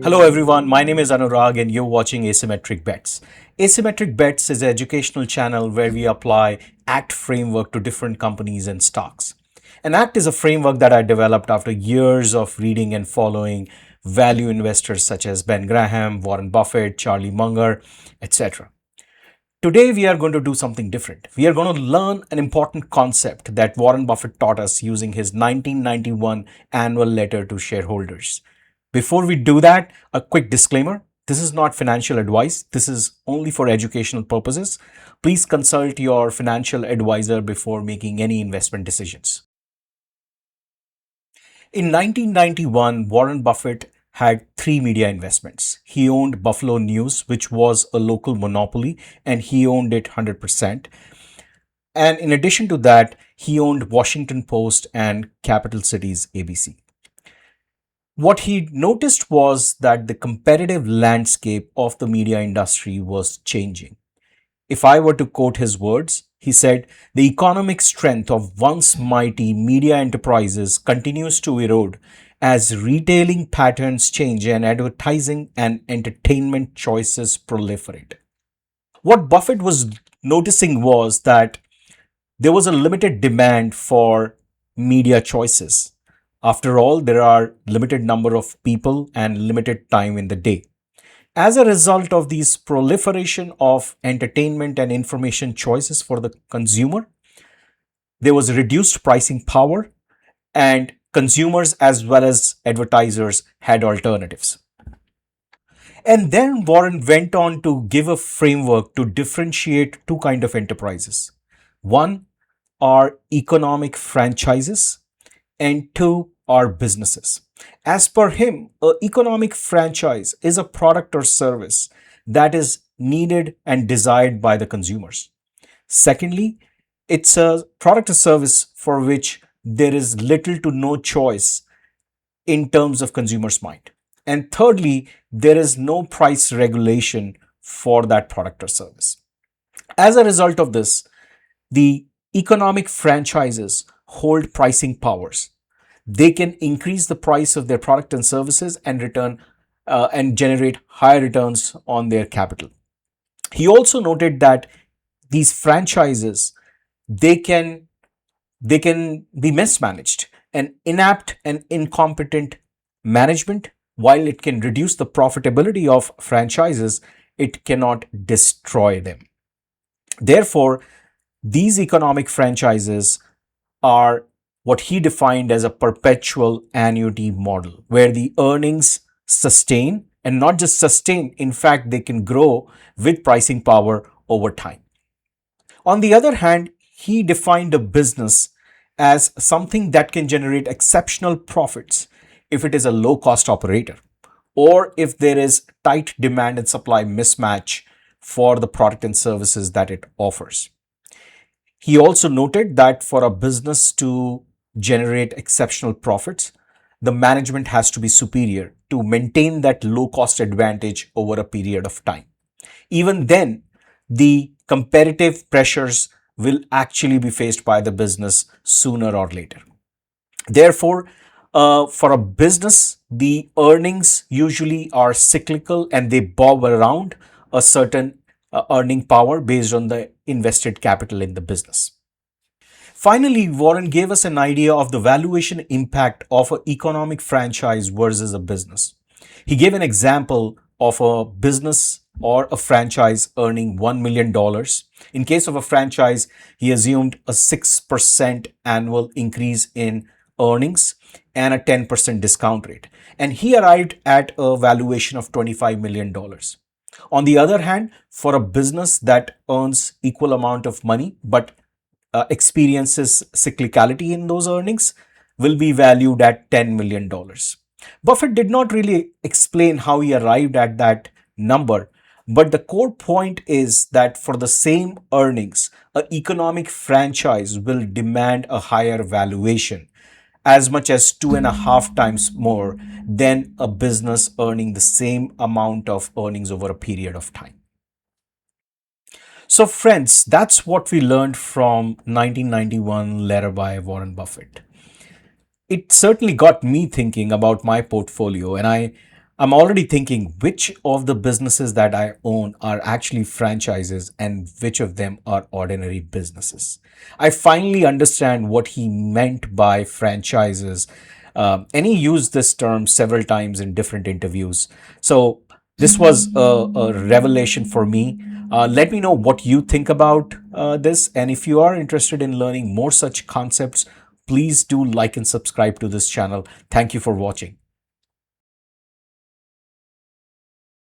Hello everyone, my name is Anurag and you're watching Asymmetric Bets. Asymmetric Bets is an educational channel where we apply ACT framework to different companies and stocks. And ACT is a framework that I developed after years of reading and following value investors such as Ben Graham, Warren Buffett, Charlie Munger, etc. Today we are going to do something different. We are going to learn an important concept that Warren Buffett taught us using his 1991 annual letter to shareholders. Before we do that, a quick disclaimer. This is not financial advice. This is only for educational purposes. Please consult your financial advisor before making any investment decisions. In 1991, Warren Buffett had three media investments. He owned Buffalo News, which was a local monopoly, and he owned it 100%. And in addition to that, he owned Washington Post and Capital Cities ABC. What he noticed was that the competitive landscape of the media industry was changing. If I were to quote his words, he said, "The economic strength of once mighty media enterprises continues to erode as retailing patterns change and advertising and entertainment choices proliferate." What Buffett was noticing was that there was a limited demand for media choices. After all, there are limited number of people and limited time in the day. As a result of these proliferation of entertainment and information choices for the consumer, there was reduced pricing power and consumers as well as advertisers had alternatives. And then Warren went on to give a framework to differentiate two kind of enterprises. One are economic franchises and two are businesses. As per him, an economic franchise is a product or service that is needed and desired by the consumers. Secondly, it's a product or service for which there is little to no choice in terms of consumers' mind. And thirdly, there is no price regulation for that product or service. As a result of this, the economic franchises hold pricing powers. They can increase the price of their product and services and generate higher returns on their capital. He also noted that these franchises they can be mismanaged. An inept and incompetent management, while it can reduce the profitability of franchises, it cannot destroy them. Therefore, these economic franchises are what he defined as a perpetual annuity model, where the earnings sustain and not just sustain, in fact, they can grow with pricing power over time. On the other hand, he defined a business as something that can generate exceptional profits if it is a low cost operator or if there is tight demand and supply mismatch for the product and services that it offers. He also noted that for a business to generate exceptional profits, the management has to be superior to maintain that low cost advantage over a period of time. Even then, the competitive pressures will actually be faced by the business sooner or later. Therefore, for a business, the earnings usually are cyclical and they bob around a certain earning power based on the invested capital in the business. Finally, Warren gave us an idea of the valuation impact of an economic franchise versus a business. He gave an example of a business or a franchise earning $1 million. In case of a franchise, he assumed a 6% annual increase in earnings and a 10% discount rate. And he arrived at a valuation of $25 million. On the other hand, for a business that earns equal amount of money but experiences cyclicality in those earnings will be valued at $10 million. Buffett did not really explain how he arrived at that number, but the core point is that for the same earnings, an economic franchise will demand a higher valuation, as much as 2.5 times more than a business earning the same amount of earnings over a period of time. So friends, that's what we learned from 1991 letter by Warren Buffett. It certainly got me thinking about my portfolio, and I'm already thinking which of the businesses that I own are actually franchises and which of them are ordinary businesses. I finally understand what he meant by franchises. And he used this term several times in different interviews. So, this was a revelation for me. Let me know what you think about this. And if you are interested in learning more such concepts, please do like and subscribe to this channel. Thank you for watching.